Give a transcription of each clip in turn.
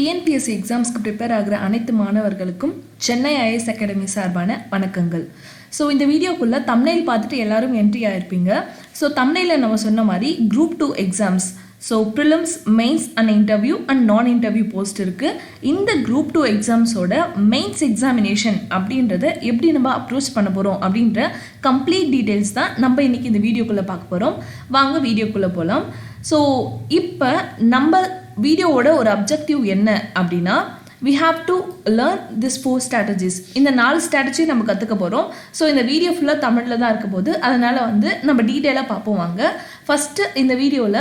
TNPSC எக்ஸாம்ஸ்க்கு prepare ஆகிற அனைத்து மாணவர்களுக்கும் சென்னை ஐஏஎஸ் அகாடமி சார்பான வணக்கங்கள். ஸோ இந்த வீடியோக்குள்ளே தம்ப்நெயில் பார்த்துட்டு எல்லாரும் என்ட்ரி ஆகிருப்பீங்க. ஸோ தம்ப்நெயிலில் நம்ம சொன்ன மாதிரி group 2 exams, so prelims, mains and interview and நான் இன்டர்வியூ போஸ்ட் இருக்குது. இந்த குரூப் 2 எக்ஸாம்ஸோட மெயின்ஸ் எக்ஸாமினேஷன் அப்படின்றத எப்படி நம்ம அப்ரோச் பண்ண போகிறோம் அப்படின்ற கம்ப்ளீட் டீட்டெயில்ஸ் தான் நம்ம இன்றைக்கி இந்த வீடியோக்குள்ளே பார்க்க போகிறோம். வாங்க வீடியோக்குள்ளே போகலாம். ஸோ இப்போ நம்ம வீடியோவோட ஒரு அப்ஜெக்டிவ் என்ன அப்படின்னா, we have to learn this 4 strategies. இந்த 4 ஸ்ட்ராட்டஜி நம்ம கற்றுக்க போகிறோம். ஸோ இந்த வீடியோ ஃபுல்லாக தமிழில் தான் இருக்க போது, அதனால் நம்ம டீட்டெயிலாக பார்ப்போம். வாங்க ஃபஸ்ட்டு இந்த வீடியோவில்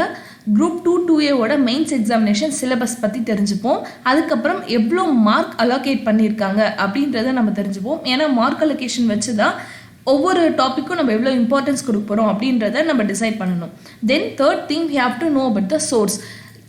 group 2-2A mains examination syllabus பற்றி தெரிஞ்சுப்போம். அதுக்கப்புறம் எவ்வளோ மார்க் அலோகேட் பண்ணியிருக்காங்க அப்படின்றத நம்ம தெரிஞ்சுப்போம். ஏன்னா மார்க் அலோகேஷன் வச்சு தான் ஒவ்வொரு டாப்பிக்கும் நம்ம எவ்வளோ இம்பார்ட்டன்ஸ் கொடுக்க போகிறோம் அப்படின்றத நம்ம டிசைட் பண்ணணும். Then third thing, we have to know about the source.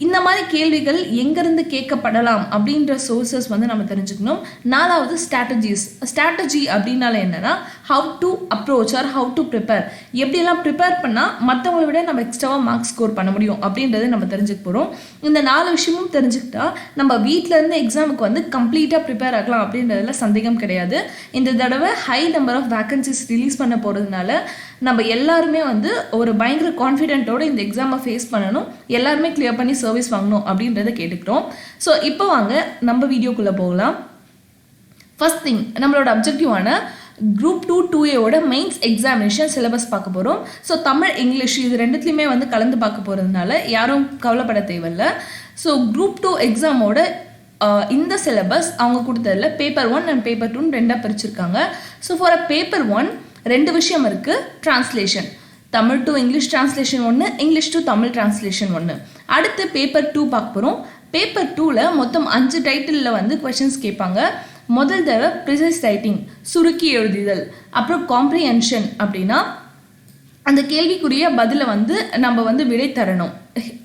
இந்த மாதிரி கேள்விகள் எங்கேருந்து கேட்கப்படலாம் அப்படின்ற சோர்சஸ் நம்ம தெரிஞ்சுக்கணும். 4வது ஸ்ட்ராட்டஜி அப்படின்னால என்னன்னா, how to approach or how to prepare, எப்படியெல்லாம் ப்ரிப்பேர் பண்ணால் மற்றவங்களை விட நம்ம எக்ஸ்ட்ராவாக மார்க்ஸ் ஸ்கோர் பண்ண முடியும் அப்படின்றத நம்ம தெரிஞ்சுக்க போகிறோம். இந்த 4 விஷயமும் தெரிஞ்சுக்கிட்டா நம்ம வீட்டிலேருந்து எக்ஸாமுக்கு கம்ப்ளீட்டாக ப்ரிப்பேர் ஆகலாம் அப்படின்றதுல சந்தேகம் கிடையாது. இந்த தடவை high number of vacancies release பண்ண போகிறதுனால நம்ம எல்லாருமே ஒரு பயங்கர கான்ஃபிடென்ட்டோடு இந்த எக்ஸாமை ஃபேஸ் பண்ணணும், எல்லாருமே கிளியர் பண்ணி சர்வீஸ் வாங்கணும் அப்படின்றத கேட்டுக்கிறோம். ஸோ இப்போ வாங்க நம்ம வீடியோக்குள்ளே போகலாம். ஃபர்ஸ்ட் திங், நம்மளோட அப்ஜெக்டிவான group 2-2A mains examination syllabus பார்க்க போகிறோம். ஸோ தமிழ், இங்கிலீஷ் இது ரெண்டுத்துலையுமே கலந்து பார்க்க போகிறதுனால யாரும் கவலைப்பட தேவையில்லை. ஸோ குரூப் 2 எக்ஸாமோட இந்த சிலபஸ் அவங்க கொடுத்ததில் பேப்பர் 1 அண்ட் பேப்பர் 2 ரெண்டாக பிரிச்சிருக்காங்க. ஸோ ஃபார் பேப்பர் 1 2 விஷயம் இருக்குது. Translation, Tamil to English translation 1, English to Tamil translation 1. அடுத்து பேப்பர் 2 பார்க்க போகிறோம். பேப்பர் 2ல் மொத்தம் 5 டைட்டிலில் கொஷின்ஸ் கேட்பாங்க. முதல் தடவை ப்ரிசைஸ் ரைட்டிங், சுருக்கி எழுதுதல். அப்புறம் காம்ப்ரிஹென்ஷன் அப்படின்னா அந்த கேள்விக்குரிய பதிலை நம்ம விடை தரணும்.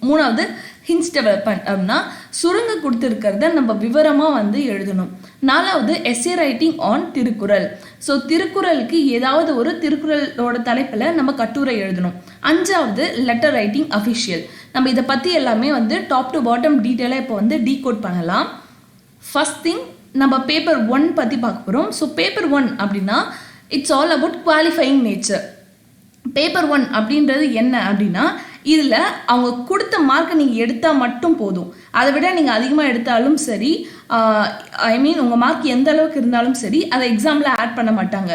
3வது ஹிண்ட்ஸ் டெவலப்மெண்ட் அப்படின்னா சுருங்க கொடுத்துருக்கிறத நம்ம விவரமாக எழுதணும். 4வது S A writing on Thirukkural. So திருக்குறளுக்கு ஏதாவது ஒரு திருக்குறளோட தலைப்பில் நம்ம கட்டுரை எழுதணும். 5வது லெட்டர் ரைட்டிங் அஃபிஷியல். நம்ம இதை பற்றி எல்லாமே டாப் டு பாட்டம் டீட்டெயிலாக இப்போ டீகோட் பண்ணலாம். ஃபர்ஸ்ட் திங், நம்ம பேப்பர் 1 பற்றி பார்க்க போகிறோம். ஸோ பேப்பர் 1 அப்படின்னா it's all about qualifying nature. Paper 1 அப்படின்றது என்ன அப்படின்னா, இதில் அவங்க கொடுத்த மார்க்கை நீங்கள் எடுத்தால் மட்டும் போதும். அதை விட நீங்கள் அதிகமாக எடுத்தாலும் சரி, உங்கள் மார்க் எந்த அளவுக்கு இருந்தாலும் சரி, அதை எக்ஸாமில் ஆட் பண்ண மாட்டாங்க.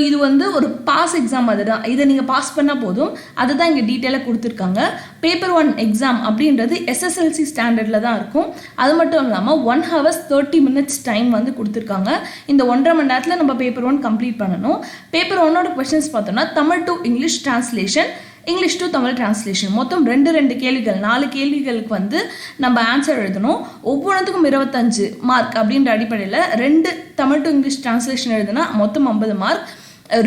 இது ஒரு பாஸ் எக்ஸாம் அதுதான். இதை நீங்கள் பாஸ் பண்ணால் போதும். அதுதான் இங்கே டீட்டெயிலாக கொடுத்துருக்காங்க. பேப்பர் 1 எக்ஸாம் அப்படின்றது SSLC ஸ்டாண்டர்டில் தான் இருக்கும். அது மட்டும் இல்லாமல் 1 hours 30 minutes டைம் கொடுத்துருக்காங்க. இந்த 1.5 மணி நேரத்தில் நம்ம பேப்பர் 1 கம்ப்ளீட் பண்ணணும். பேப்பர் 1ஓட கொஸ்டின்ஸ் பார்த்தோம்னா Tamil to English translation, English to Tamil translation. மொத்தம் 2 கேள்விகள், 4 கேள்விகளுக்கு நம்ம ஆன்சர் எழுதணும். ஒவ்வொன்றுத்துக்கும் 25 மார்க் அப்படின்ற அடிப்படையில் 2 தமிழ் டு இங்கிலீஷ் டிரான்ஸ்லேஷன் எழுதுனா மொத்தம் 50 mark,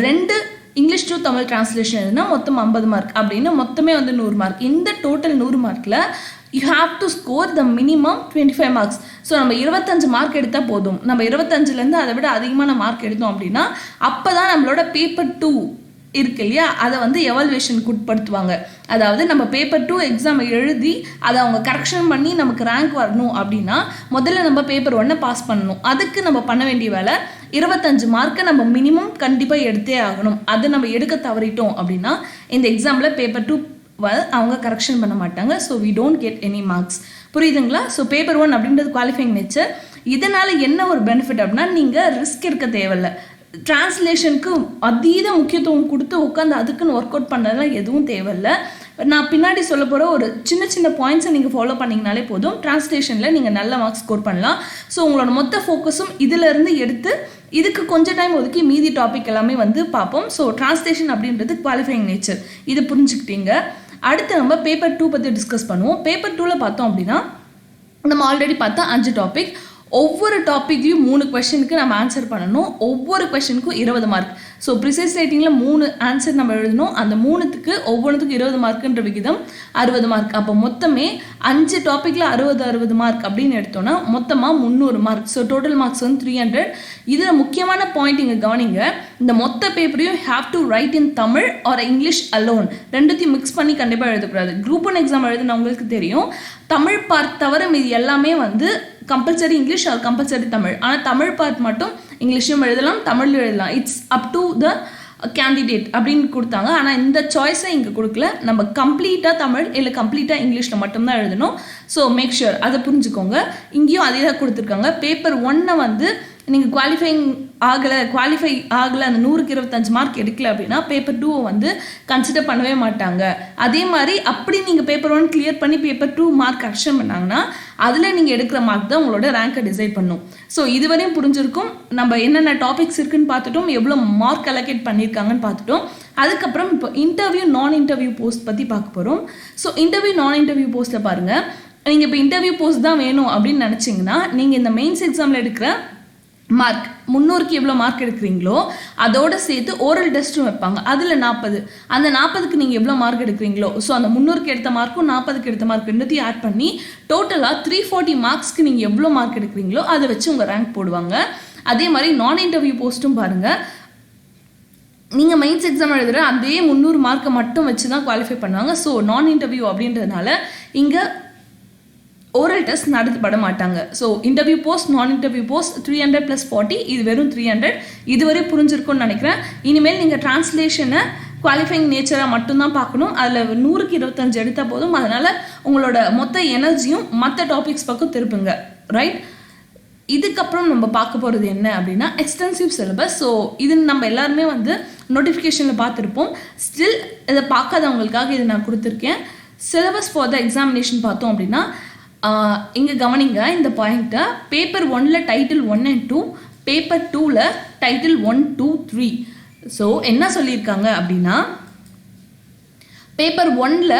2 English to Tamil translation எழுதுனா மொத்தம் 50 மார்க் அப்படின்னு மொத்தமே 100 மார்க். இந்த டோட்டல் 100 மார்க்கில் you have to score the minimum 25 marks. So நம்ம 25 மார்க் எடுத்தால் போதும். நம்ம 25லேருந்து அதை விட அதிகமான மார்க் எடுத்தோம் அப்படின்னா அப்போ தான் நம்மளோட பேப்பர் 2 இருக்கு இல்லையா, அதை எவால்வேஷனுக்கு உட்படுத்துவாங்க. அதாவது நம்ம பேப்பர் 2 எக்ஸாம் எழுதி அதை அவங்க கரெக்ஷன் பண்ணி நமக்கு ரேங்க் வரணும் அப்படின்னா முதல்ல நம்ம பேப்பர் 1 பாஸ் பண்ணணும். அதுக்கு நம்ம பண்ண வேண்டிய வேலை 25 மார்க்கை நம்ம மினிமம் கண்டிப்பாக எடுத்தே ஆகணும். அது நம்ம எடுக்க தவறிட்டோம் அப்படின்னா இந்த எக்ஸாமில் பேப்பர் 2 அவங்க கரெக்ஷன் பண்ண மாட்டாங்க. So we don't get any marks. புரியுதுங்களா? ஸோ பேப்பர் 1 அப்படின்றது குவாலிஃபைங் நேச்சர். இதனால் என்ன ஒரு பெனிஃபிட் அப்படின்னா, நீங்கள் ரிஸ்க் எடுக்க தேவையில்லை. டிரான்ஸ்லேஷனுக்கு அதீத முக்கியத்துவம் கொடுத்து உட்காந்து அதுக்குன்னு ஒர்க் அவுட் பண்ணுறதுலாம் எதுவும் தேவையில்லை. நான் பின்னாடி சொல்ல போகிற ஒரு சின்ன பாயிண்ட்ஸை நீங்கள் ஃபாலோ பண்ணிங்கனாலே போதும். டிரான்ஸ்லேஷனில் நீங்கள் நல்ல மார்க்ஸ் ஸ்கோர் பண்ணலாம். ஸோ உங்களோட மொத்த ஃபோக்கஸும் இதிலேருந்து எடுத்து இதுக்கு கொஞ்சம் டைம் ஒதுக்கி மீதி டாபிக் எல்லாமே பார்ப்போம். ஸோ டிரான்ஸ்லேஷன் அப்படின்றது குவாலிஃபைங் நேச்சர், இது புரிஞ்சுக்கிட்டீங்க. அடுத்து நம்ம பேப்பர் 2 பற்றி டிஸ்கஸ் பண்ணுவோம். பேப்பர் 2ல் பார்த்தோம் அப்படின்னா நம்ம ஆல்ரெடி பார்த்தா 5 டாபிக். ஒவ்வொரு டாப்பிக்லையும் 3 கொஸ்டினுக்கு நம்ம ஆன்சர் பண்ணணும். ஒவ்வொரு கொஸ்டினுக்கும் 20 மார்க். ஸோ ப்ரிசைஸ் ரைட்டிங்கில் 3 ஆன்சர் நம்ம எழுதணும். அந்த 3த்துக்கு ஒவ்வொன்றுத்துக்கும் 20 மார்க்குன்ற விகிதம் 60 மார்க். அப்போ மொத்தமே 5 டாப்பிக்கில் 60 மார்க் அப்படின்னு எடுத்தோன்னா மொத்தமாக 300 மார்க். So total marks 300. இதில் முக்கியமான பாயிண்ட் இங்கே கவனிங்க, இந்த மொத்த பேப்பரையும் have to write in Tamil or English alone, ரெண்டுத்தையும் மிக்ஸ் பண்ணி கண்டிப்பாக எழுதக்கூடாது. குரூப் 1 எக்ஸாம் எழுதுனவங்களுக்கு தெரியும், தமிழ் பார்ட் தவிர மீது எல்லாமே compulsory English or compulsory Tamil. ஆனால் தமிழ் பார்ட் மட்டும் இங்கிலீஷும் எழுதலாம், தமிழ்லையும் எழுதலாம். It's up to the candidate அப்படின்னு கொடுத்தாங்க. ஆனால் இந்த சாய்ஸை இங்கே கொடுக்கல. நம்ம கம்ப்ளீட்டாக தமிழ் இல்லை கம்ப்ளீட்டாக இங்கிலீஷில் மட்டும்தான் எழுதணும். ஸோ மேக் ஷுர் அதை புரிஞ்சுக்கோங்க. இங்கேயும் அதே தான் கொடுத்துருக்காங்க. பேப்பர் 1 வந்து நீங்கள் குவாலிஃபை ஆகலை அந்த 100க்கு 25 மார்க் எடுக்கல அப்படின்னா பேப்பர் 2 வந்து கன்சிடர் பண்ணவே மாட்டாங்க. அதே மாதிரி அப்படி நீங்கள் பேப்பர் 1 கிளியர் பண்ணி பேப்பர் 2 மார்க் அக்ஷன் பண்ணாங்கன்னா அதில் நீங்கள் எடுக்கிற மார்க் தான் உங்களோட ரேங்கை டிசைட் பண்ணும். ஸோ இதுவரையும் புரிஞ்சிருக்கும். நம்ம என்னென்ன டாபிக்ஸ் இருக்குன்னு பார்த்துட்டோம், எவ்வளோ மார்க் அலோகேட் பண்ணியிருக்காங்கன்னு பார்த்துட்டோம். அதுக்கப்புறம் இப்போ இன்டர்வியூ நான் இன்டர்வியூ போஸ்ட் பற்றி பார்க்க போகிறோம். ஸோ இன்டர்வியூ நான் இன்டர்வியூ போஸ்ட்டில் பாருங்கள், நீங்கள் இப்போ இன்டர்வியூ போஸ்ட் தான் வேணும் அப்படின்னு நினச்சிங்கன்னா நீங்கள் இந்த மெயின்ஸ் எக்ஸாமில் எடுக்கிற மார்க் 300க்கு எவ்வளோ மார்க் எடுக்கிறீங்களோ அதோடு சேர்த்து ஓரல் டெஸ்ட்டும் வைப்பாங்க. அதில் 40, அந்த 40க்கு நீங்கள் எவ்வளோ மார்க் எடுக்கிறீங்களோ, ஸோ அந்த 300க்கு எடுத்த மார்க்கும் 40க்கு எடுத்த மார்க் ரெண்டுத்தையும் ஆட் பண்ணி டோட்டலாக 340 மார்க்ஸ்க்கு நீங்கள் எவ்வளோ மார்க் எடுக்கிறீங்களோ அதை வச்சு உங்கள் ரேங்க் போடுவாங்க. அதே மாதிரி நான் இன்டர்வியூ போஸ்ட்டும் பாருங்கள், நீங்கள் மெயின்ஸ் எக்ஸாம் எழுதுகிற அதே 300 மார்க்கை மட்டும் வச்சு தான் குவாலிஃபை பண்ணுவாங்க. ஸோ நான் இன்டர்வியூ அப்படின்றதுனால இங்கே ஓரல் டெஸ்ட் நடத்தப்பட மாட்டாங்க. ஸோ இன்டர்வியூ போஸ்ட் நான் இன்டர்வியூ போஸ்ட் 300 + 40, இது வெறும் 300. இதுவரை புரிஞ்சிருக்கும்னு நினைக்கிறேன். இனிமேல் நீங்கள் டிரான்ஸ்லேஷனை குவாலிஃபைங் நேச்சராக மட்டும்தான் பார்க்கணும். அதில் 100க்கு 25 எடுத்தால் போதும். அதனால் உங்களோட மொத்த எனர்ஜியும் மற்ற டாபிக்ஸ் பக்கம் திருப்புங்க, ரைட்? இதுக்கப்புறம் நம்ம பார்க்க போகிறது என்ன அப்படின்னா எக்ஸ்டென்சிவ் சிலபஸ். ஸோ இது நம்ம எல்லாருமே வந்து நோட்டிஃபிகேஷனில் பார்த்துருப்போம். ஸ்டில் இதை பார்க்காதவங்களுக்காக இதை நான் கொடுத்துருக்கேன். சிலபஸ் ஃபார் த எக்ஸாமினேஷன் பார்த்தோம் அப்படின்னா இங்கே கவனிங்க இந்த பாயிண்ட்டை. பேப்பர் 1ல் டைட்டில் 1 and 2, பேப்பர் 2ல் டைட்டில் 1, 2, 3. ஸோ என்ன சொல்லியிருக்காங்க அப்படின்னா பேப்பர் 1ல்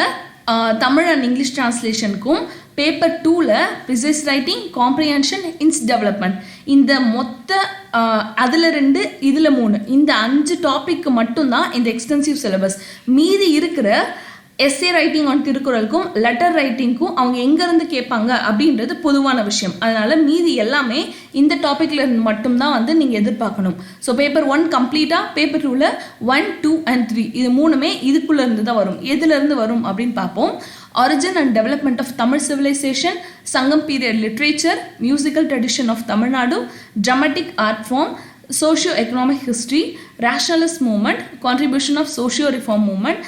தமிழ் அண்ட் இங்கிலீஷ் டிரான்ஸ்லேஷனுக்கும் பேப்பர் 2ல் precise writing, comprehension, hints development, இந்த மொத்த அதில் 2 இதில் 3, இந்த 5 டாப்பிக்கு மட்டும்தான் இந்த எக்ஸ்டென்சிவ் சிலபஸ். மீதி இருக்கிற எஸ்ஏ ரைட்டிங் ஆன் திருக்குறளுக்கும் லெட்டர் ரைட்டிங்க்கும் அவங்க எங்கேருந்து கேட்பாங்க அப்படின்றது பொதுவான விஷயம். அதனால் மீதி எல்லாமே இந்த டாப்பிக்கில் இருந்து மட்டும்தான் வந்து நீங்கள் எதிர்பார்க்கணும். ஸோ பேப்பர் 1 கம்ப்ளீட்டாக பேப்பர் 2ல் 1, 2 and 3 இது 3மே இதுக்குள்ளே இருந்து தான் வரும். எதுலேருந்து வரும் அப்படின்னு பார்ப்போம். Origin and development of Tamil civilization, Sangam period literature, musical tradition of Tamil Nadu, dramatic art form, socio-economic history, rationalist movement, contribution of socio-reform movement,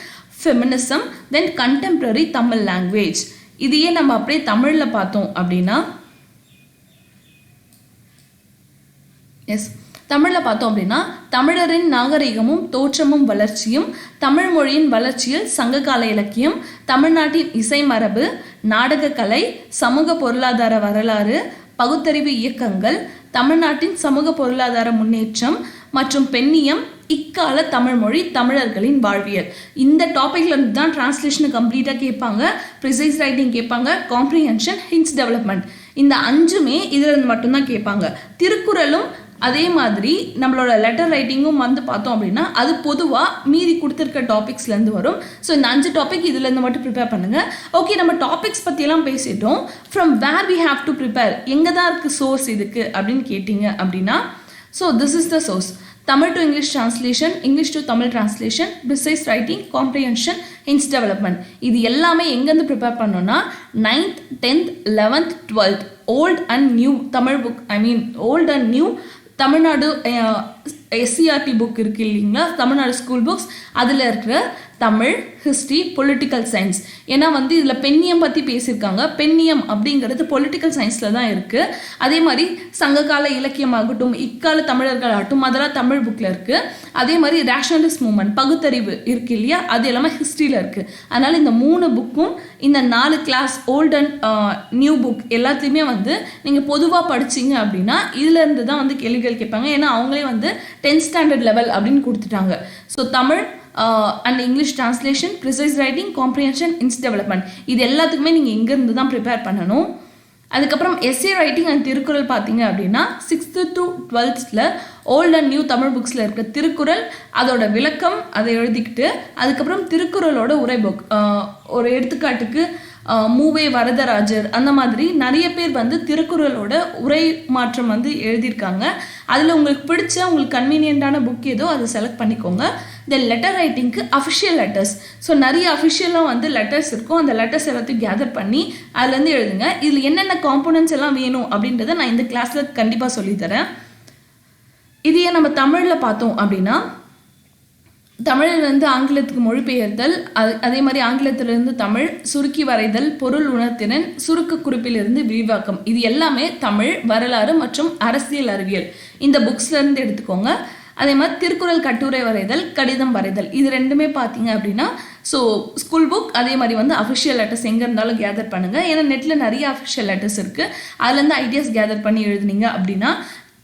feminism, then contemporary Tamil language. இதையே நம்ம அப்படியே தமிழில் பார்த்தோம் அப்படின்னா தமிழில் பார்த்தோம் அப்படின்னா தமிழரின் நாகரிகமும் தோற்றமும் வளர்ச்சியும், தமிழ் மொழியின் வளர்ச்சியில் சங்ககால இலக்கியம், தமிழ்நாட்டின் இசை மரபு, நாடகக்கலை, சமூக பொருளாதார வரலாறு, பகுத்தறிவு இயக்கங்கள், தமிழ்நாட்டின் சமூக பொருளாதார முன்னேற்றம் மற்றும் பெண்ணியம், இக்கால தமிழ் மொழி, தமிழர்களின் வாழ்வியல். இந்த டாபிக்ல இருந்து தான் டிரான்ஸ்லேஷனை கம்ப்ளீட்டாக கேட்பாங்க, ப்ரிசைஸ் ரைட்டிங் கேட்பாங்க, காம்ப்ரிஹென்ஷன், ஹிண்ட்ஸ் டெவலப்மெண்ட், இந்த 5மே இதில் இருந்து மட்டும்தான் கேட்பாங்க. திருக்குறளும் அதே மாதிரி நம்மளோட லெட்டர் ரைட்டிங்கும் வந்து பார்த்தோம் அப்படின்னா அது பொதுவாக மீதி கொடுத்துருக்க டாபிக்ஸ்லேருந்து வரும். ஸோ இந்த 5 டாபிக் இதுலேருந்து மட்டும் ப்ரிப்பேர் பண்ணுங்கள். ஓகே, நம்ம டாபிக்ஸ் பற்றியெல்லாம் பேசிட்டோம். From where we have to prepare, எங்கே தான் இருக்குது சோர்ஸ் இதுக்கு அப்படின்னு கேட்டிங்க அப்படின்னா, so this is the source. Tamil to English translation, English to Tamil translation, precise writing, comprehension, hints development, இது எல்லாமே எங்கேருந்து ப்ரிப்பேர் பண்ணோன்னா 9th, 10th, 11th, 12th old and new Tamil book, old and new Tamil Nadu SCRT book இருக்குது இல்லைங்களா, தமிழ்நாடு ஸ்கூல் புக்ஸ், அதில் இருக்கிற Tamil, history, political science. ஏன்னா வந்து இதில் பெண்ணியம் பற்றி பேசியிருக்காங்க. பெண்ணியம் அப்படிங்கிறது பொலிட்டிக்கல் சயின்ஸில் தான் இருக்குது. அதே மாதிரி சங்ககால இலக்கியமாகட்டும், இக்கால தமிழர்கள் ஆகட்டும், அதெல்லாம் தமிழ் புக்கில் இருக்குது. அதே மாதிரி ரேஷனலிஸ்ட் மூமெண்ட், பகுத்தறிவு இருக்குது இல்லையா, அது எல்லாமே ஹிஸ்ட்ரியில் இருக்குது. அதனால் இந்த 3 புக்கும், இந்த 4 class old and new book எல்லாத்தையுமே வந்து நீங்கள் பொதுவாக படிச்சிங்க அப்படின்னா இதிலேருந்து தான் வந்து கேள்விகள் கேட்பாங்க. ஏன்னா அவங்களே வந்து 10th ஸ்டாண்டர்ட் லெவல் அப்படின்னு கொடுத்துட்டாங்க. So Tamil and English translation, precise writing, comprehension, hints development, இது எல்லாத்துக்குமே நீங்கள் இங்கேருந்து தான் ப்ரிப்பேர் பண்ணணும். அதுக்கப்புறம் எஸ்ஏ ரைட்டிங் அண்ட் திருக்குறள் பார்த்தீங்க அப்படின்னா 6th to 12th old and new Tamil புக்ஸில் இருக்க திருக்குறள் அதோட விளக்கம் அதை எழுதிக்கிட்டு அதுக்கப்புறம் திருக்குறளோட உரை புக், ஒரு எடுத்துக்காட்டுக்கு மூவே வரதராஜர், அந்த மாதிரி நிறைய பேர் வந்து திருக்குறளோட உரை மாற்றம் வந்து எழுதியிருக்காங்க. அதில் உங்களுக்கு பிடிச்ச உங்களுக்கு கன்வீனியண்ட்டான புக் ஏதோ அதை செலக்ட் பண்ணிக்கோங்க. தென் லெட்டர் ரைட்டிங்க்கு அஃபிஷியல் லெட்டர்ஸ், ஸோ நிறைய அஃபிஷியலாக வந்து லெட்டர்ஸ் இருக்கும். அந்த லெட்டர்ஸ் எல்லாத்தையும் கேதர் பண்ணி அதுலேருந்து எழுதுங்க. இதில் என்னென்ன காம்போனன்ட்ஸ் எல்லாம் வேணும் அப்படின்றத நான் இந்த கிளாஸில் கண்டிப்பாக சொல்லித்தரேன். இதையே நம்ம தமிழில் பார்த்தோம் அப்படின்னா, தமிழிலிருந்து ஆங்கிலத்துக்கு மொழிபெயர்தல், அதே மாதிரி ஆங்கிலத்திலிருந்து தமிழ், சுருக்கி வரைதல், பொருள் உணர்திறன், சுருக்க குறிப்பிலிருந்து விரிவாக்கம், இது எல்லாமே தமிழ், வரலாறு மற்றும் அரசியல் அறிவியல் இந்த புக்ஸ்லேருந்து எடுத்துக்கோங்க. அதே மாதிரி திருக்குறள் கட்டுரை வரைதல், கடிதம் வரைதல், இது ரெண்டுமே பார்த்தீங்க அப்படின்னா ஸோ ஸ்கூல் புக், அதே மாதிரி வந்து அஃபிஷியல் லெட்டர்ஸ் எங்கே இருந்தாலும் கேதர் பண்ணுங்கள். ஏன்னா நெட்டில் நிறைய அஃபிஷியல் லெட்டர்ஸ் இருக்குது. அதுலேருந்து ஐடியாஸ் கேதர் பண்ணி எழுதுனீங்க அப்படின்னா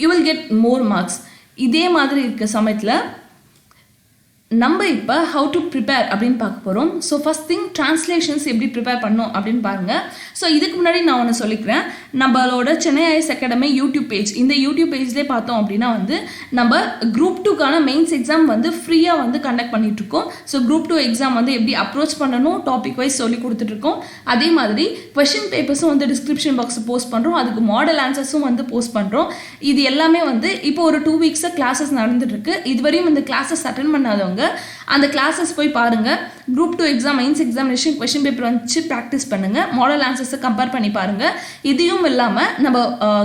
you will get more marks. இதே மாதிரி இருக்க சமயத்தில் நம்ம இப்போ ஹவு டு ப்ரிப்பேர் அப்படின்னு பார்க்க போகிறோம். ஸோ ஃபஸ்ட் திங் ட்ரான்ஸ்லேஷன்ஸ் எப்படி ப்ரிப்பேர் பண்ணோம் அப்படின்னு பாருங்கள். ஸோ இதுக்கு முன்னாடி நான் ஒன்று சொல்லிக்கிறேன். நம்மளோட Chennai IS academy YouTube page, இந்த யூடியூப் பேஜ்லேயே பார்த்தோம் அப்படின்னா வந்து நம்ம குரூப் 2க்கான மெயின்ஸ் எக்ஸாம் வந்து ஃப்ரீயாக வந்து கண்டக்ட் பண்ணிகிட்ருக்கோம். ஸோ குரூப் 2 எக்ஸாம் வந்து எப்படி அப்ரோச் பண்ணணும் டாபிக் வைஸ் சொல்லி கொடுத்துட்ருக்கோம். அதே மாதிரி கொஷின் பேப்பர்ஸும் வந்து டிஸ்கிரிப்ஷன் பாக்ஸ் போஸ்ட் பண்ணுறோம். அதுக்கு மாடல் ஆன்சர்ஸும் வந்து போஸ்ட் பண்ணுறோம். இது எல்லாமே வந்து இப்போ ஒரு 2 வீக்ஸாக கிளாஸஸ் நடந்துட்டுருக்கு. இதுவரையும் இந்த கிளாஸஸ் அட்டென்ட் பண்ணாதவங்க அந்த கிளாஸஸ் போய் பாருங்க. Group 2 exam mains examination question paper வச்சு ப்ராக்டிஸ் பண்ணுங்க. மாடல் ஆன்சர்ஸை கம்பேர் பண்ணி பாருங்க. இதையும் இல்லாமல் நம்ம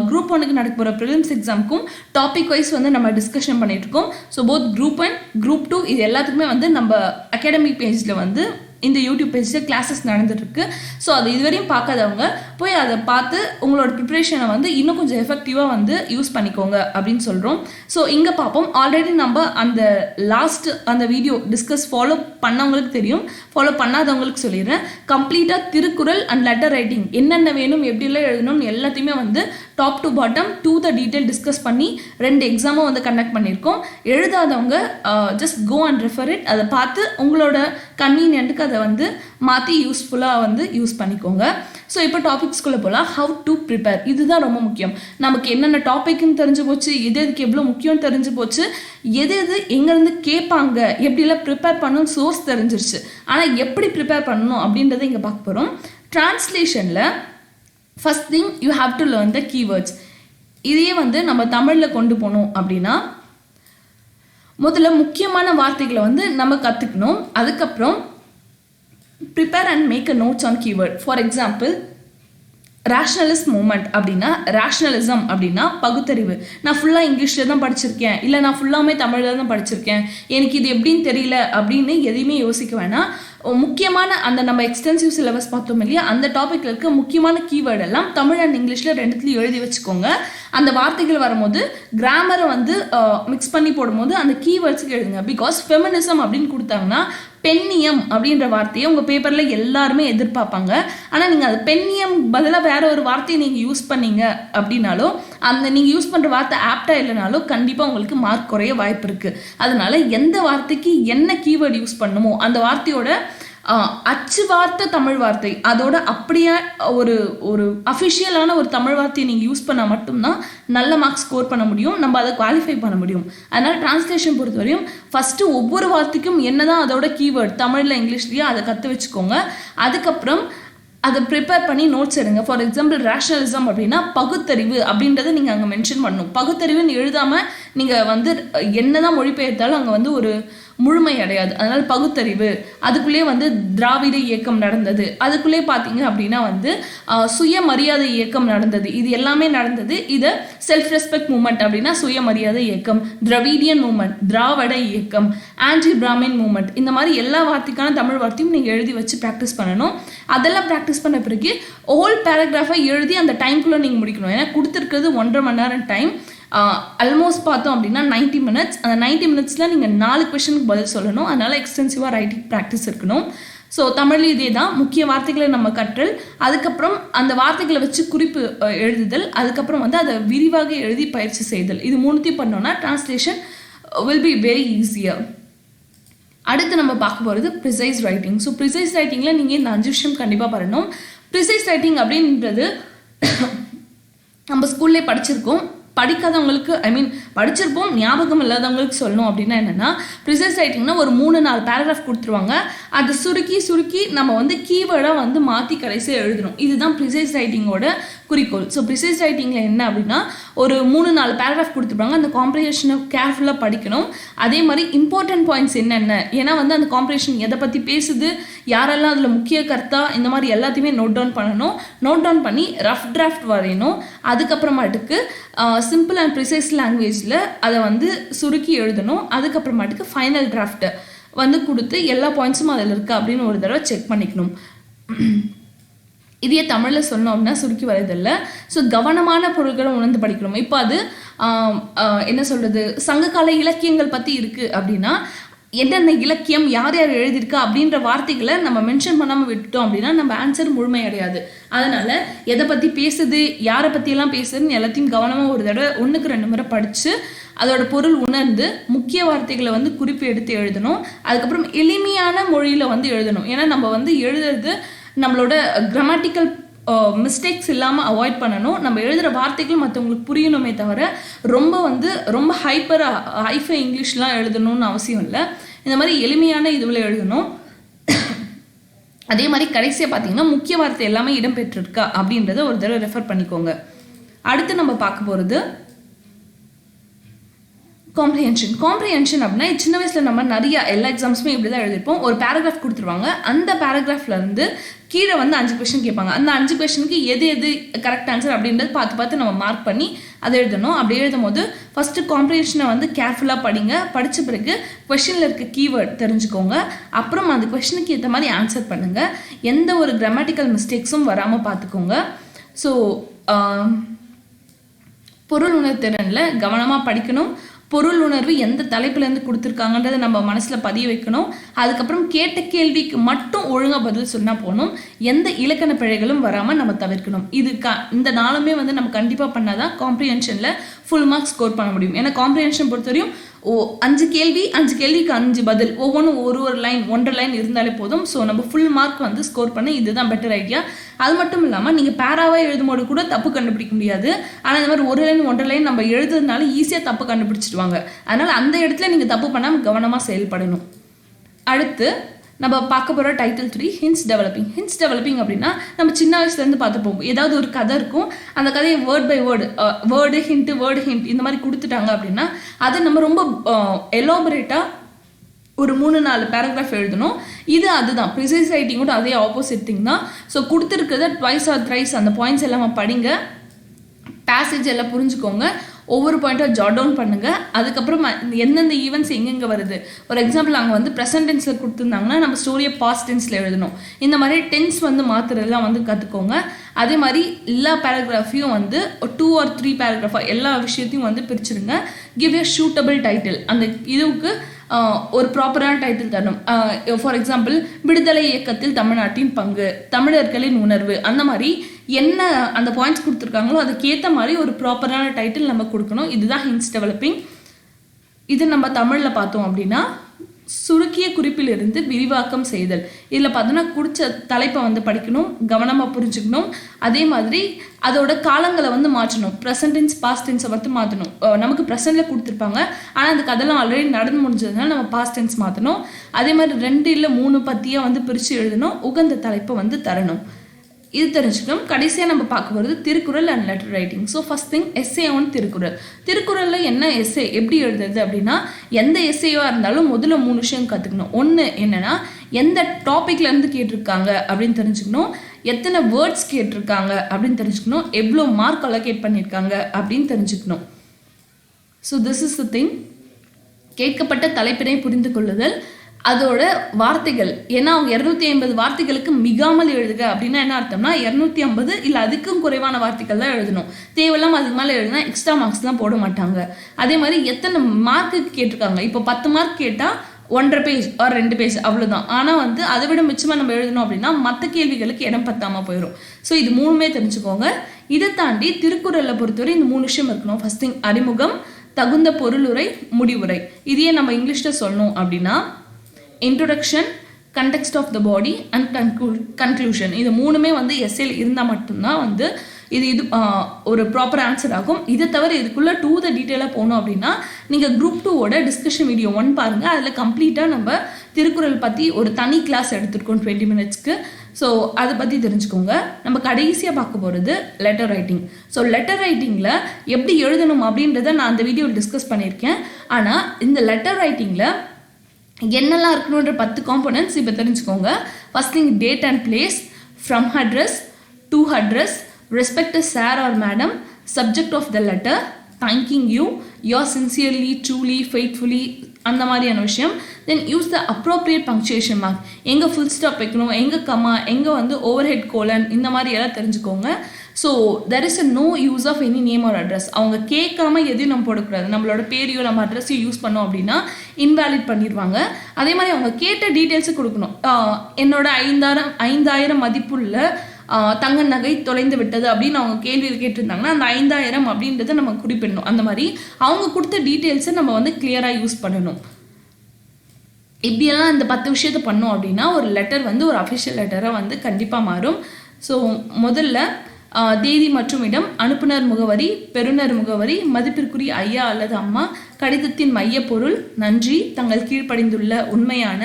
குரூப் 1க்கு நடக்க போகிற ப்ரிலிம்ஸ் எக்ஸாமுக்கும் டாபிக் வைஸ் வந்து நம்ம டிஸ்கஷன் பண்ணிட்டு இருக்கோம். ஸோ போத் குரூப் 1 குரூப் 2 இது எல்லாத்துக்குமே வந்து நம்ம அகாடமிக் பேஜில் வந்து இந்த யூடியூப் பேஜில் கிளாஸஸ் நடந்துட்டுருக்கு. ஸோ அது இதுவரையும் பார்க்காதவங்க போய் அதை பார்த்து உங்களோட ப்ரிப்ரேஷனை வந்து இன்னும் கொஞ்சம் எஃபெக்டிவாக வந்து யூஸ் பண்ணிக்கோங்க அப்படின்னு சொல்கிறோம். ஸோ இங்கே பார்ப்போம். ஆல்ரெடி நம்ம அந்த லாஸ்ட் அந்த வீடியோ டிஸ்கஸ் ஃபாலோ பண்ணவங்களுக்கு தெரியும், ஃபாலோ பண்ணாதவங்களுக்கு சொல்லிடுறேன். கம்ப்ளீட்டாக திருக்குறள் அண்ட் லெட்டர் ரைட்டிங் என்னென்ன வேணும், எப்படிலாம் எழுதணும்னு எல்லாத்தையுமே வந்து top to bottom to the detail discuss பண்ணி 2 எக்ஸாமும் வந்து கண்டக்ட் பண்ணியிருக்கோம். எழுதாதவங்க just go and refer it. அதை பார்த்து உங்களோட கன்வீனியன்ட்டுக்கு அதை வந்து மாற்றி யூஸ்ஃபுல்லாக வந்து யூஸ் பண்ணிக்கோங்க. ஸோ இப்போ டாபிக்ஸ்குள்ளே போகலாம். ஹவு டு ப்ரிப்பேர், இதுதான் ரொம்ப முக்கியம். நமக்கு என்னென்ன டாபிக்னு தெரிஞ்சு போச்சு, எது எதுக்கு எவ்வளோ முக்கியம் தெரிஞ்சு போச்சு, எது எது எங்கேருந்து கேட்பாங்க, எப்படிலாம் ப்ரிப்பேர் பண்ணணும் சோர்ஸ் தெரிஞ்சிருச்சு. ஆனால் எப்படி ப்ரிப்பேர் பண்ணணும் அப்படின்றத இங்கே பார்க்க போகிறோம். ட்ரான்ஸ்லேஷனில் first thing you have to learn the keywords. இதையே வந்து நம்ம தமிழில் கொண்டு போகணும் அப்படின்னா முதல்ல முக்கியமான வார்த்தைகளை வந்து நம்ம கற்றுக்கணும். அதுக்கப்புறம் prepare and make a notes on keyword. For example, rationalist movement அப்படின்னா rationalism அப்படின்னா பகுத்தறிவு. நான் ஃபுல்லாக இங்கிலீஷில் தான் படிச்சிருக்கேன், இல்லை நான் ஃபுல்லாமே தமிழில் தான் படிச்சிருக்கேன், எனக்கு இது எப்படின்னு தெரியல அப்படின்னு எதையுமே யோசிக்க வேணாம். முக்கியமான அந்த நம்ம எக்ஸ்டென்சிவ் சிலபஸ் பார்த்தோம் இல்லையா, அந்த டாப்பிக்கில் இருக்க முக்கியமான கீவேர்டு எல்லாம் தமிழ் அண்ட் இங்கிலீஷில் ரெண்டுத்துலையும் எழுதி வச்சுக்கோங்க. அந்த வார்த்தைகள் வரும்போது கிராமரை வந்து மிக்ஸ் பண்ணி போடும்போது அந்த கீவேர்ட்ஸுக்கு எழுதுங்க. பிகாஸ் ஃபெமினிசம் அப்படின்னு கொடுத்தாங்கன்னா பெண்ணியம் அப்படின்ற வார்த்தையை உங்கள் பேப்பரில் எல்லாருமே எதிர்பார்ப்பாங்க. ஆனால் நீங்கள் அது பெண்ணியம் பதிலாக வேற ஒரு வார்த்தையை நீங்கள் யூஸ் பண்ணீங்க அப்படின்னாலும், அந்த நீங்கள் யூஸ் பண்ணுற வார்த்தை ஆப்டாக இல்லைனாலும் கண்டிப்பாக உங்களுக்கு மார்க் குறைய வாய்ப்பு இருக்குது. அதனால எந்த வார்த்தைக்கு என்ன கீவேர்டு யூஸ் பண்ணுமோ அந்த வார்த்தையோட அச்சு வார்த்தை தமிழ் வார்த்தை அதோட அப்படியே ஒரு ஒரு அஃபிஷியலான ஒரு தமிழ் வார்த்தையை நீங்கள் யூஸ் பண்ணால் மட்டும்தான் நல்ல மார்க்ஸ் ஸ்கோர் பண்ண முடியும், நம்ம அதை குவாலிஃபை பண்ண முடியும். அதனால் டிரான்ஸ்லேஷன் பொறுத்தவரையும் ஃபஸ்ட்டு ஒவ்வொரு வார்த்தைக்கும் என்னதான் அதோட கீவேர்டு தமிழில் இங்கிலீஷ்லேயே அதை கற்று வச்சுக்கோங்க. அதுக்கப்புறம் அதை ப்ரிப்பேர் பண்ணி நோட்ஸ் எடுங்க. ஃபார் எக்ஸாம்பிள் ரேஷனலிசம் அப்படின்னா பகுத்தறிவு அப்படின்றத நீங்கள் அங்கே மென்ஷன் பண்ணணும். பகுத்தறிவுன்னு எழுதாமல் நீங்கள் வந்து என்னதான் மொழிபெயர்த்தாலும் அங்கே வந்து ஒரு முழுமை அடையாது. அதனால் பகுத்தறிவு, அதுக்குள்ளேயே வந்து திராவிட இயக்கம் நடந்தது, அதுக்குள்ளே பார்த்தீங்க அப்படின்னா வந்து சுயமரியாதை இயக்கம் நடந்தது, இது எல்லாமே நடந்தது. இதை செல்ஃப் ரெஸ்பெக்ட் மூமெண்ட் அப்படின்னா சுயமரியாதை இயக்கம், திராவிடியன் மூமெண்ட் திராவிட இயக்கம், ஆன்டி பிராமின் மூமெண்ட், இந்த மாதிரி எல்லா வார்த்தைக்கான தமிழ் வார்த்தையும் நீங்கள் எழுதி வச்சு ப்ராக்டிஸ் பண்ணணும். அதெல்லாம் ப்ராக்டிஸ் பண்ண பிறகு ஹோல் பேராகிராஃபை எழுதி அந்த டைம்குள்ளே நீங்கள் முடிக்கணும். ஏன்னா கொடுத்துருக்கிறது 1.5 மணி நேரம் டைம். ஆல்மோஸ்ட் பார்த்தோம் அப்படின்னா 90 மினிட்ஸ். அந்த 90 மினிட்ஸில் நீங்கள் 4 கொஷனுக்கு பதில் சொல்லணும். அதனால் எக்ஸ்டென்சிவாக ரைட்டிங் ப்ராக்டிஸ் இருக்கணும். ஸோ தமிழ் இதே தான், முக்கிய வார்த்தைகளை நம்ம கற்றல், அதுக்கப்புறம் அந்த வார்த்தைகளை வச்சு குறிப்பு எழுதுதல், அதுக்கப்புறம் வந்து அதை விரிவாக எழுதி பயிற்சி செய்தல். இது 3 பண்ணோன்னா translation will be very easier. அடுத்து நம்ம பார்க்க போகிறது ப்ரிசைஸ் ரைட்டிங். ஸோ ப்ரிசைஸ் ரைட்டிங்கில் நீங்கள் இந்த 5 விஷயம் கண்டிப்பாக பண்ணணும். ப்ரிசைஸ் ரைட்டிங் அப்படின்றது நம்ம ஸ்கூல்லே படிச்சிருக்கோம். படிக்காதவங்களுக்கு படிச்சிருப்போம் ஞாபகம் இல்லாதவங்களுக்கு சொல்லணும் அப்படின்னா என்னென்னா, ப்ரிசைஸ் ரைட்டிங்னா ஒரு 3-4 பேராகிராஃப் கொடுத்துருவாங்க. அதை சுருக்கி நம்ம வந்து கீவேர்டாக வந்து மாற்றி கடைசியாக எழுதணும். இதுதான் ப்ரிசைஸ் ரைட்டிங்கோட குறிக்கோள். ஸோ ப்ரிசைஸ் ரைட்டிங்கில் என்ன அப்படின்னா, ஒரு 3-4 பேராகிராஃப் கொடுத்துருப்பாங்க. அந்த காம்ப்ரிஹென்ஷனை கேர்ஃபுல்லாக படிக்கணும். அதே மாதிரி இம்பார்ட்டன்ட் பாயிண்ட்ஸ் என்னென்ன, ஏன்னா வந்து அந்த காம்ப்ரிஹென்ஷன் எதை பற்றி பேசுது, யாரெல்லாம் அதில் முக்கிய கருத்தா, இந்த மாதிரி எல்லாத்தையுமே நோட் டவுன் பண்ணணும். நோட் டவுன் பண்ணி ரஃப் டிராஃப்ட் வரையணும். அதுக்கப்புறமாட்டுக்கு சிம்பிள் அண்ட் ப்ரிசைஸ் லாங்குவேஜில் அதை வந்து சுருக்கி எழுதணும். அதுக்கப்புறமாட்டுக்கு ஃபைனல் டிராஃப்ட்டை வந்து கொடுத்து எல்லா பாயிண்ட்ஸும் அதில் இருக்கா அப்படின்னு ஒரு தடவை செக் பண்ணிக்கணும். இதையே தமிழில் சொன்னோம் அப்படின்னா சுருக்கி வரைதில்ல. ஸோ கவனமான பொருட்களை உணர்ந்து படிக்கணும். இப்போ அது என்ன சொல்கிறது, சங்ககால இலக்கியங்கள் பற்றி இருக்குது அப்படின்னா என்னென்ன இலக்கியம் யார் யார் எழுதியிருக்கா அப்படின்ற வார்த்தைகளை நம்ம மென்ஷன் பண்ணாமல் விட்டுட்டோம் அப்படின்னா நம்ம ஆன்சர் முழுமையடையாது. அதனால் எதை பற்றி பேசுது, யாரை பற்றியெல்லாம் பேசுதுன்னு எல்லாத்தையும் கவனமாக ஒரு தடவை 1-2 முறை படித்து அதோட பொருள் உணர்ந்து முக்கிய வார்த்தைகளை வந்து குறிப்பு எடுத்து எழுதணும். அதுக்கப்புறம் எளிமையான மொழியில் வந்து எழுதணும். ஏன்னா நம்ம வந்து எழுதுறது நம்மளோட கிராமட்டிக்கல் மிஸ்டேக்ஸ் இல்லாமல் அவாய்ட் பண்ணணும். நம்ம எழுதுகிற வார்த்தைகள் மற்றவங்களுக்கு புரியணுமே தவிர ரொம்ப ஹைஃபை இங்கிலீஷ்லாம் எழுதணும்னு அவசியம் இல்லை. இந்த மாதிரி எளிமையான இதுவில் எழுதணும். அதே மாதிரி கடைசியாக பார்த்தீங்கன்னா முக்கிய வார்த்தை எல்லாமே இடம்பெற்றிருக்கா அப்படின்றத ஒரு தடவை ரெஃபர் பண்ணிக்கோங்க. அடுத்து நம்ம பார்க்க போகிறது காம்ப்ரிஹென்ஷன் அப்படின்னா சின்ன வயசில் நம்ம நிறைய எல்லா எக்ஸாம்ஸுமே இப்படி தான் எழுதிருப்போம். ஒரு பேராகிராஃப் கொடுத்துருவாங்க. அந்த பேராகிராஃப்லேருந்து கீழே வந்து 5 கொஸ்டின் கேட்பாங்க. அந்த 5 கொஸ்டினுக்கு எது கரெக்ட் ஆன்சர் அப்படின்றது பார்த்து நம்ம மார்க் பண்ணி அதை எழுதணும். அப்படி எழுதும் போது ஃபஸ்ட்டு காம்ப்ரிஹென்ஷனை வந்து கேர்ஃபுல்லாக படிங்க. படித்த பிறகு கொஸ்டினில் இருக்க கீவேர்ட் தெரிஞ்சுக்கோங்க. அப்புறம் அந்த கொஸ்டினுக்கு ஏற்ற மாதிரி ஆன்சர் பண்ணுங்கள். எந்த ஒரு கிராமட்டிக்கல் மிஸ்டேக்ஸும் வராமல் பார்த்துக்கோங்க. ஸோ பொருள் உணர்திறனில் கவனமாக படிக்கணும். பொருள் உணர்வு எந்த தலைப்புலேருந்து கொடுத்துருக்காங்கன்றதை நம்ம மனசில் பதிய வைக்கணும். அதுக்கப்புறம் கேட்ட கேள்விக்கு மட்டும் ஒழுங்காக பதில் சொன்னால் போகணும். எந்த இலக்கண பிழைகளும் வராமல் நம்ம தவிர்க்கணும். இந்த நாளுமே வந்து நம்ம கண்டிப்பாக பண்ணால் தான் காம்ப்ரிஹென்ஷனில் ஃபுல் மார்க்ஸ் ஸ்கோர் பண்ண முடியும். ஏன்னா காம்ப்ரிஹென்ஷன் பொறுத்தவரையும் 5 கேள்விக்கு 5 பதில், ஒவ்வொன்றும் ஒரு லைன் 1.5 லைன் இருந்தாலே போதும். ஸோ நம்ம ஃபுல் மார்க் வந்து ஸ்கோர் பண்ண இதுதான் பெட்டர் ஐடியா. அது மட்டும் இல்லாமல் நீங்கள் பேராவாக எழுதும்போது கூட தப்பு கண்டுபிடிக்க முடியாது. ஆனால் இந்த மாதிரி 1 லைன் 1.5 லைன் நம்ம எழுதுறதுனால ஈஸியாக தப்பு கண்டுபிடிச்சிடுவாங்க. அதனால் அந்த இடத்துல நீங்கள் தப்பு பண்ணாமல் கவனமாக செயல்படணும். அடுத்து நம்ம பார்க்க போகிற டைட்டில் 3 ஹிண்ட்ஸ் டெவலப்பிங் அப்படின்னா நம்ம சின்ன வயசுலேருந்து பார்த்துப்போம். ஏதாவது ஒரு கதை இருக்கும். அந்த கதையை வேர்ட் பை வேர்டு ஹிண்ட் இந்த மாதிரி கொடுத்துட்டாங்க அப்படின்னா அதை நம்ம ரொம்ப எலாபரேட்டாக ஒரு 3-4 பேராகிராஃப் எழுதணும். அதுதான் ப்ரிசைஸ் ரைட்டிங்கோட அதே ஆப்போசிட் திங் தான். ஸோ கொடுத்துருக்கிறத 2 or 3 அந்த பாயிண்ட்ஸ் எல்லாம் படிங்க. பேசேஜ் எல்லாம் புரிஞ்சுக்கோங்க. ஒவ்வொரு பாயிண்ட்டாக ஜாட் டவுன் பண்ணுங்கள். அதுக்கப்புறம் எந்தெந்த ஈவெண்ட்ஸ் எங்கெங்கே வருது, ஒரு எக்ஸாம்பிள் அங்கே வந்து ப்ரெசன்ட் டென்ஸில் கொடுத்துருந்தாங்கன்னா நம்ம ஸ்டோரியை பாஸ்ட் டென்ஸில் எழுதணும். இந்த மாதிரி டென்ஸ் வந்து மாற்றுறதுலாம் வந்து கற்றுக்கோங்க. அதே மாதிரி எல்லா பேராகிராஃபையும் வந்து 2 or 3 பேராகிராஃபாக எல்லா விஷயத்தையும் வந்து பிரிச்சுருங்க. Give a suitable title. அந்த இதுவுக்கு ஒரு ப்ராப்பரான டைட்டில் தரணும். ஃபார் எக்ஸாம்பிள் விடுதலை இயக்கத்தில் தமிழ்நாட்டின் பங்கு, தமிழர்களின் உணர்வு, அந்த மாதிரி என்ன அந்த பாயிண்ட்ஸ் கொடுத்துருக்காங்களோ அதுக்கேற்ற மாதிரி ஒரு ப்ராப்பரான டைட்டில் நம்ம கொடுக்கணும். இதுதான் ஹிண்ட்ஸ் டெவலப்பிங். இது நம்ம தமிழில் பார்த்தோம் அப்படின்னா சுருக்கிய குறிப்பிலிருந்து விரிவாக்கம் செய்தல். இதில் பார்த்தோன்னா குடிச்ச தலைப்பை வந்து படிக்கணும், கவனமாக புரிஞ்சுக்கணும். அதே மாதிரி அதோட காலங்களை வந்து மாற்றணும். ப்ரெசன்ட் டென்ஸ் பாஸ்ட் டென்ஸை வந்து மாற்றணும். நமக்கு ப்ரெசென்ட்டில் கொடுத்துருப்பாங்க, ஆனால் அந்த கதைலாம் ஆல்ரெடி நடந்து முடிஞ்சதுனால நம்ம பாஸ்ட் டென்ஸ் மாற்றணும். அதே மாதிரி 2 இல்லை 3 பத்தியாக வந்து பிரித்து எழுதணும். உகந்த தலைப்பை வந்து தரணும். இது தெரிஞ்சுக்கணும். கடைசியாக நம்ம பார்க்க போகிறது Thirukkural and letter writing. So first thing S A on Thirukkural. திருக்குறளில் என்ன எஸ்ஏ எப்படி எழுதுறது அப்படின்னா, எந்த எஸ்ஏவாக இருந்தாலும் முதல்ல 3 விஷயம் கற்றுக்கணும். ஒன்று என்னென்னா எந்த டாப்பிக்லேருந்து கேட்டிருக்காங்க அப்படின்னு தெரிஞ்சுக்கணும், எத்தனை வேர்ட்ஸ் கேட்டிருக்காங்க அப்படின்னு தெரிஞ்சுக்கணும், எவ்வளோ மார்க் அலோகேட் பண்ணியிருக்காங்க அப்படின்னு தெரிஞ்சுக்கணும். So this is the thing. கேட்கப்பட்ட தலைப்பினை புரிந்து கொள்ளுதல், அதோட வார்த்தைகள். ஏன்னா அவங்க 250 வார்த்தைகளுக்கு மிகாமல் எழுதுக அப்படின்னா என்ன அர்த்தம்னா 250 இல்லை அதுக்கும் குறைவான வார்த்தைகள் தான் எழுதணும். தேவையில்லாமல் அதுக்கு மேலே எழுதுனா எக்ஸ்ட்ரா மார்க்ஸ்லாம் போட மாட்டாங்க. அதே மாதிரி எத்தனை மார்க்குக்கு கேட்டிருக்காங்க. இப்போ 10 மார்க் கேட்டால் 1.5 பேஜ் ஆர் 2 பேஜ் அவ்வளோதான். ஆனால் வந்து அதை விட மிச்சமாக நம்ம எழுதணும் அப்படின்னா மற்ற கேள்விகளுக்கு இடம் பத்தாமல் போயிடும். ஸோ இது 3மே தெரிஞ்சுக்கோங்க. இதை தாண்டி திருக்குறளை பொறுத்தவரை இந்த 3 விஷயம் இருக்கணும். ஃபர்ஸ்ட் திங் அறிமுகம், தகுந்த பொருளுரை, முடிவுரை. இதையே நம்ம இங்கிலீஷில் சொல்லணும் அப்படின்னா introduction, context of the body and conclusion. இது 3மே வந்து எஸ்ஏல இருந்தால் மட்டும்தான் வந்து இது ஒரு ப்ராப்பர் ஆன்சர் ஆகும். இதை தவிர இதுக்குள்ளே டூ த டீட்டெயிலாக போகணும் அப்படின்னா நீங்கள் குரூப் 2ஓட டிஸ்கஷன் வீடியோ 1 பாருங்கள். அதில் கம்ப்ளீட்டாக நம்ம திருக்குறள் பற்றி ஒரு தனி கிளாஸ் எடுத்துருக்கோம் 20 மினிட்ஸ்க்கு. ஸோ அதை பற்றி தெரிஞ்சுக்கோங்க. நம்ம கடைசியாக பார்க்க போகிறது லெட்டர் ரைட்டிங். ஸோ லெட்டர் ரைட்டிங்கில் எப்படி எழுதணும் அப்படின்றத நான் அந்த வீடியோவில் டிஸ்கஸ் பண்ணியிருக்கேன். ஆனால் இந்த லெட்டர் ரைட்டிங்கில் என்னெல்லாம் இருக்கணுன்ற 10 காம்போனன்ட்ஸ் இப்போ தெரிஞ்சுக்கோங்க. First thing date and place, from address, to address, respect sir or madam, subject of the letter, thanking you, your sincerely, truly, faithfully, அந்த மாதிரியான விஷயம். Then use the appropriate punctuation mark, எங்கே full stop வைக்கணும், எங்கே கம்மா, எங்கே வந்து over head colon, இந்த மாதிரி எல்லாம் தெரிஞ்சுக்கோங்க. So there is a no use of any name or address. அவங்க கேட்காம எதையும் நம்ம போடக்கூடாது. நம்மளோட பேரையோ நம்ம அட்ரஸையும் யூஸ் பண்ணோம் அப்படின்னா இன்வேலிட் பண்ணிடுவாங்க. அதே மாதிரி அவங்க கேட்ட டீட்டெயில்ஸு கொடுக்கணும். என்னோட 5000 மதிப்புள்ள தங்க நகை தொலைந்து விட்டது அப்படின்னு அவங்க கேள்வியில் கேட்டிருந்தாங்கன்னா அந்த 5000 அப்படின்றத நம்ம குறிப்பிடணும். அந்த மாதிரி அவங்க கொடுத்த டீட்டெயில்ஸை நம்ம வந்து கிளியராக யூஸ் பண்ணணும். இப்படியெல்லாம் இந்த 10 விஷயத்தை பண்ணோம் அப்படின்னா ஒரு லெட்டர் வந்து ஒரு அஃபிஷியல் லெட்டராக வந்து கண்டிப்பாக மாறும். ஸோ முதல்ல தேதி மற்றும் இடம், அனுப்புனர் முகவரி, பெறுநர் முகவரி, மதிப்பிற்குரிய ஐயா அல்லது அம்மா, கடிதத்தின் மைய பொருள், நன்றி, தங்கள் கீழ்ப்படிந்துள்ள உண்மையான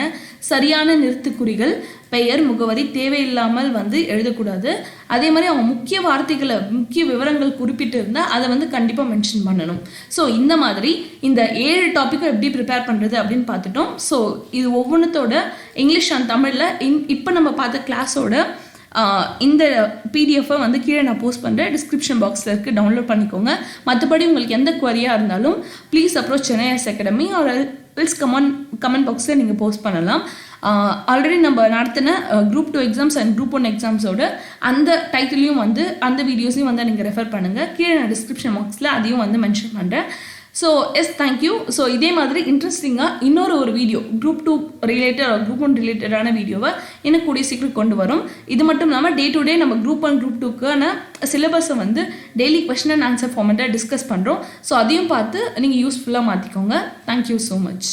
சரியான நிறுத்துக்குறிகள், பெயர், முகவரி தேவையில்லாமல் வந்து எழுதக்கூடாது. அதே மாதிரி அவங்க முக்கிய வார்த்தைகளை முக்கிய விவரங்கள் குறிப்பிட்டு இருந்தால் அதை வந்து கண்டிப்பாக மென்ஷன் பண்ணணும். ஸோ இந்த மாதிரி இந்த 7 டாப்பிக்கை எப்படி ப்ரிப்பேர் பண்ணுறது அப்படின்னு பார்த்துட்டோம். ஸோ இது ஒவ்வொன்றத்தோட இங்கிலீஷ் அண்ட் தமிழில் இப்போ நம்ம பார்த்த கிளாஸோட இந்த பிடிஎஃபை வந்து கீழே நான் போஸ்ட் பண்ணுறேன், டிஸ்கிரிப்ஷன் பாக்ஸில் இருக்குது, டவுன்லோட் பண்ணிக்கோங்க. மற்றபடி உங்களுக்கு எந்த குவரியாக இருந்தாலும் please approach Chennai IAS academy or else comment பாக்ஸில் நீங்கள் போஸ்ட் பண்ணலாம். ஆல்ரெடி நம்ம நடத்தின குரூப் 2 எக்ஸாம்ஸ் அண்ட் குரூப் 1 எக்ஸாம்ஸோட அந்த டைட்டிலையும் வந்து அந்த வீடியோஸையும் வந்து நீங்கள் ரெஃபர் பண்ணுங்கள். கீழே நான் டிஸ்கிரிப்ஷன் பாக்ஸில் அதையும் வந்து மென்ஷன் பண்ணுறேன். So S, thank you. ஸோ இதே மாதிரி இன்ட்ரெஸ்டிங்காக இன்னொரு வீடியோ குரூப் 2 ரிலேட்டட் குரூப் 1 ரிலேட்டடான வீடியோவை எனக்கு கூடிய சீக்கிரம் கொண்டு வரும். இது மட்டும் இல்லாமல் டே டு டே நம்ம குரூப் 1 குரூப் 2க்கான சிலபஸை வந்து டெய்லி கொஸ்டின் அண்ட் ஆன்சர் ஃபார்மேட்டாக டிஸ்கஸ் பண்ணுறோம். ஸோ அதையும் பார்த்து நீங்கள் யூஸ்ஃபுல்லாக மாற்றிக்கோங்க. Thank you so much.